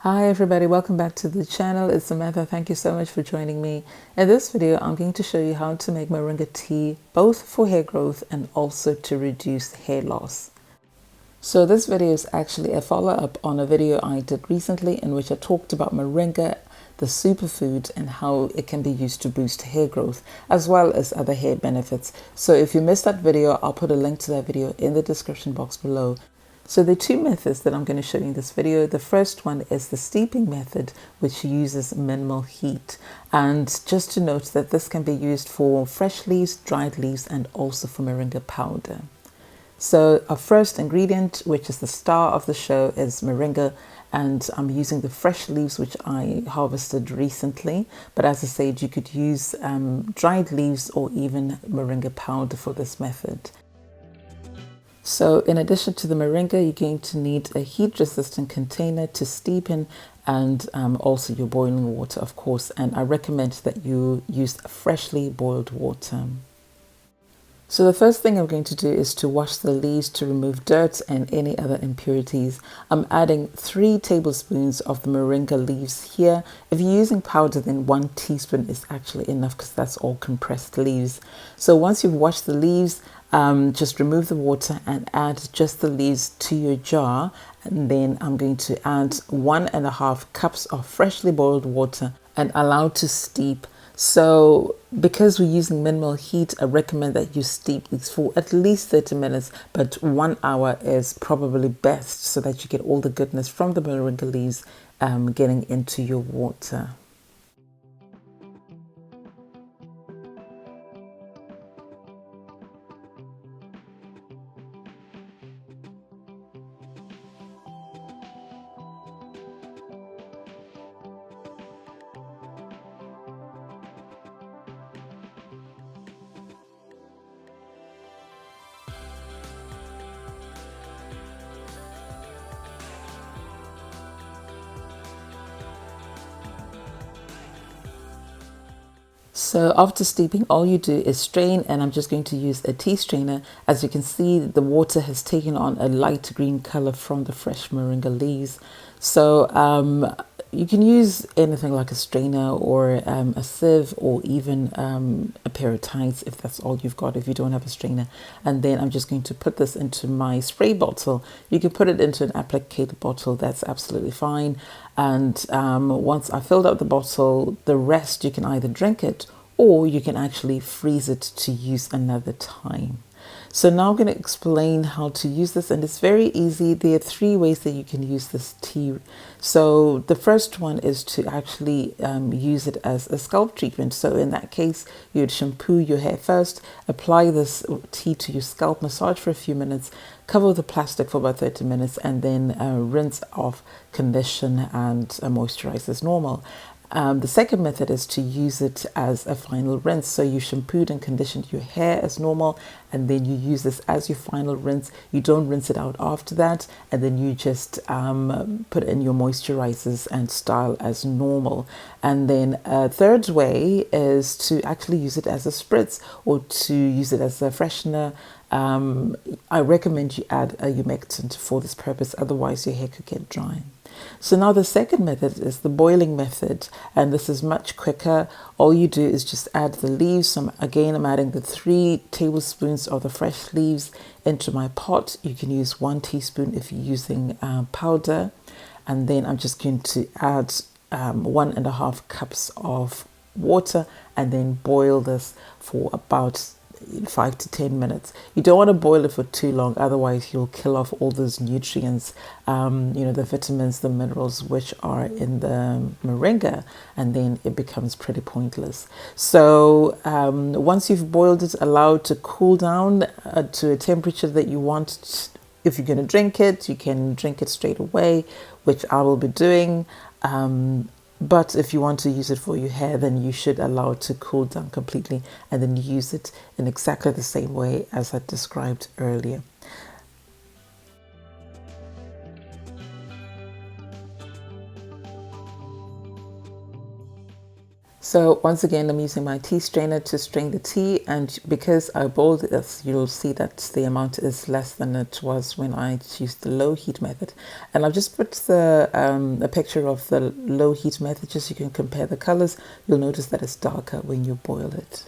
Hi everybody, welcome back to the channel. It's Samantha. Thank you so much for joining me. In this video, I'm going to show you how to make Moringa tea, both for hair growth and also to reduce hair loss. So this video is actually a follow-up on a video I did recently in which I talked about Moringa, the superfood, and how it can be used to boost hair growth as well as other hair benefits. So if you missed that video, I'll put a link to that video in the description box below. So there are two methods that I'm going to show you in this video. The first one is the steeping method, which uses minimal heat. And just to note that this can be used for fresh leaves, dried leaves, and also for moringa powder. So our first ingredient, which is the star of the show, is moringa. And I'm using the fresh leaves, which I harvested recently. But as I said, you could use dried leaves or even moringa powder for this method. So in addition to the moringa, you're going to need a heat-resistant container to steep in and also your boiling water, of course. And I recommend that you use freshly boiled water. So the first thing I'm going to do is to wash the leaves to remove dirt and any other impurities. I'm adding 3 tablespoons of the moringa leaves here. If you're using powder, then 1 teaspoon is actually enough because that's all compressed leaves. So once you've washed the leaves, just remove the water and add just the leaves to your jar. And then I'm going to add 1.5 cups of freshly boiled water and allow to steep. So because we're using minimal heat, I recommend that you steep these for at least 30 minutes, but 1 hour is probably best so that you get all the goodness from the moringa leaves getting into your water. So after steeping, all you do is strain, and I'm just going to use a tea strainer. As you can see, the water has taken on a light green color from the fresh moringa leaves. So you can use anything like a strainer or a sieve or even a pair of ties if that's all you've got, if you don't have a strainer. And then I'm just going to put this into my spray bottle. You can put it into an applicator bottle, that's absolutely fine. And once I filled up the bottle, the rest you can either drink it or you can actually freeze it to use another time. So now I'm going to explain how to use this, and it's very easy. There are 3 ways that you can use this tea. So the first one is to actually use it as a scalp treatment. So in that case, you'd shampoo your hair first, apply this tea to your scalp, massage for a few minutes, cover with the plastic for about 30 minutes, and then rinse off, condition, and moisturize as normal. The second method is to use it as a final rinse. So you shampooed and conditioned your hair as normal, and then you use this as your final rinse. You don't rinse it out after that, and then you just put in your moisturizers and style as normal. And then a third way is to actually use it as a spritz or to use it as a freshener. I recommend you add a humectant for this purpose, otherwise your hair could get dry. So now the second method is the boiling method, and this is much quicker. All you do is just add the leaves. So again, I'm adding the 3 tablespoons of the fresh leaves into my pot. You can use 1 teaspoon if you're using powder. And then I'm just going to add 1.5 cups of water and then boil this for about 5 to 10 minutes. You don't want to boil it for too long, otherwise you'll kill off all those nutrients, the vitamins, the minerals which are in the moringa, and then it becomes pretty pointless. So once you've boiled it, allow it to cool down to a temperature that you want. If you're going to drink it, you can drink it straight away, which I will be doing. But if you want to use it for your hair, then you should allow it to cool down completely and then use it in exactly the same way as I described earlier. So once again, I'm using my tea strainer to strain the tea, and because I boiled this, you'll see that the amount is less than it was when I used the low heat method. And I've just put a picture of the low heat method just so you can compare the colors. You'll notice that it's darker when you boil it.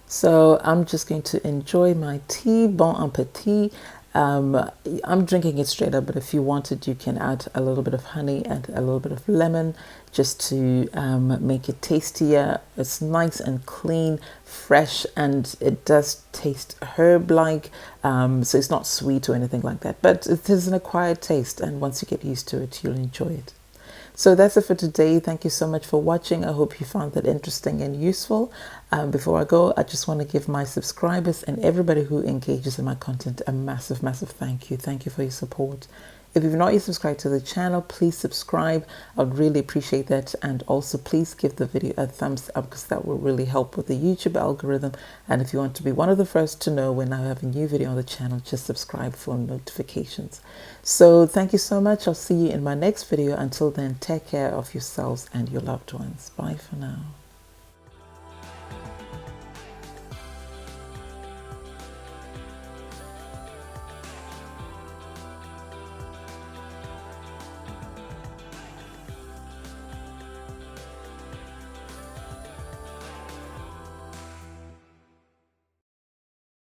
So I'm just going to enjoy my tea. Bon appetit. I'm drinking it straight up, but if you wanted, you can add a little bit of honey and a little bit of lemon just to make it tastier. It's nice and clean, fresh, and it does taste herb-like. So it's not sweet or anything like that, but it is an acquired taste, and once you get used to it, you'll enjoy it. So that's it for today. Thank you so much for watching. I hope you found that interesting and useful. Before I go, I just want to give my subscribers and everybody who engages in my content a massive, massive thank you. Thank you for your support. If you've not yet subscribed to the channel, please subscribe. I would really appreciate that. And also please give the video a thumbs up because that will really help with the YouTube algorithm. And if you want to be one of the first to know when I have a new video on the channel, just subscribe for notifications. So thank you so much. I'll see you in my next video. Until then, take care of yourselves and your loved ones. Bye for now.